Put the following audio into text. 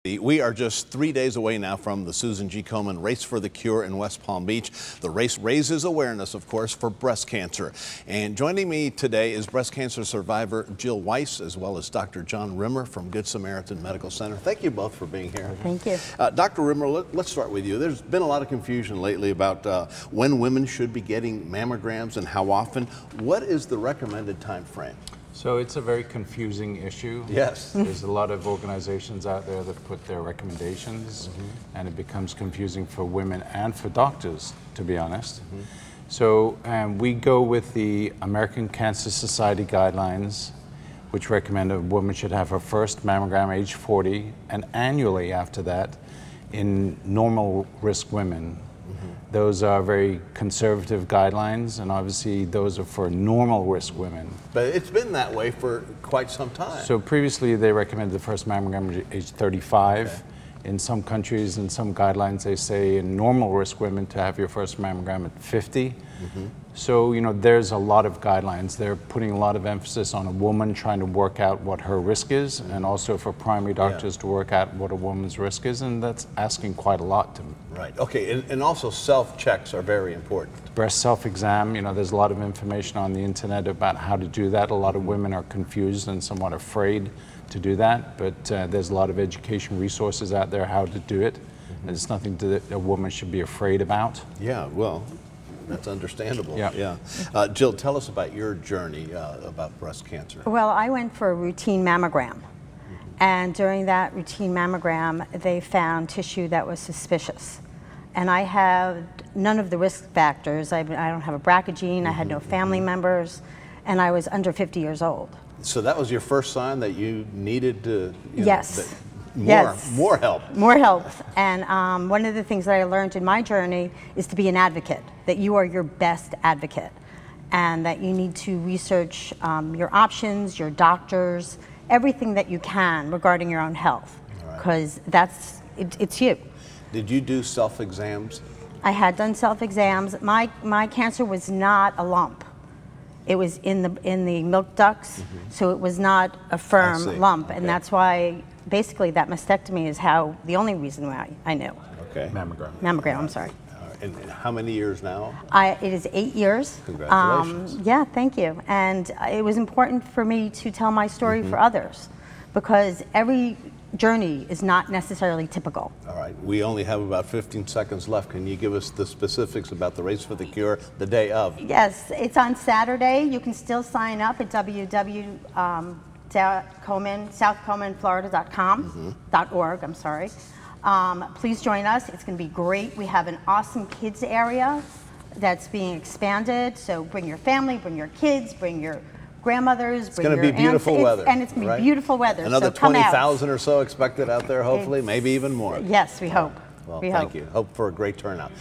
We are just 3 days away now from the Susan G. Komen Race for the Cure in West Palm Beach. The race raises awareness, of course, for breast cancer. And joining me today is breast cancer survivor Jill Weiss, as well as Dr. John Rimmer from Good Samaritan Medical Center. Thank you both for being here. Thank you. Dr. Rimmer, let's start with you. There's been a lot of confusion lately about when women should be getting mammograms and how often. What is the recommended time frame? So it's a very confusing issue. Yes. There's a lot of organizations out there that put their recommendations, and it becomes confusing for women and for doctors, to be honest. So we go with the American Cancer Society guidelines, which recommend a woman should have her first mammogram age 40, and annually after that in normal risk women. Those are very conservative guidelines, and obviously those are for normal risk women. But it's been that way for quite some time. So previously they recommended the first mammogram at age 35. Okay. In some countries and some guidelines they say in normal risk women to have your first mammogram at 50. So, you know, there's a lot of guidelines. They're putting a lot of emphasis on a woman trying to work out what her risk is, and also for primary doctors to work out what a woman's risk is, and that's asking quite a lot to them. Right, okay, and also self-checks are very important. Breast self-exam, you know, there's a lot of information on the internet about how to do that. A lot of women are confused and somewhat afraid to do that, but there's a lot of education resources out there how to do it. And it's nothing that a woman should be afraid about. Yeah, well, that's understandable. Yeah. Jill, tell us about your journey about breast cancer. Well, I went for a routine mammogram. And during that routine mammogram, they found tissue that was suspicious. And I had none of the risk factors. I don't have a BRCA gene, I had no family members, and I was under 50 years old. So that was your first sign that you needed to, Yes. More help. More help. And one of the things that I learned in my journey is to be an advocate, that you are your best advocate, and that you need to research your options, your doctors, everything that you can regarding your own health, because it's you. Did you do self-exams? I had done self-exams. My cancer was not a lump. It was in the milk ducts, so it was not a firm lump, and that's why basically that mastectomy is the only reason why I knew. Okay. Mammogram. Mammogram, I'm sorry. And how many years now? It is 8 years. Congratulations. Yeah, thank you. And it was important for me to tell my story for others, because every journey is not necessarily typical. All right, we only have about 15 seconds left. Can you give us the specifics about the Race for the Cure the day of? Yes, it's on Saturday. You can still sign up at southcomenflorida.com.org. I'm sorry. Please join us. It's going to be great. We have an awesome kids area that's being expanded. So bring your family, bring your kids, bring your grandmothers, bring your aunts. It's going to be beautiful weather. And it's going to be beautiful weather. Another so 20,000 or so expected out there, hopefully, maybe even more. Yes, we hope. Well, we thank hope. you. Hope for a great turnout.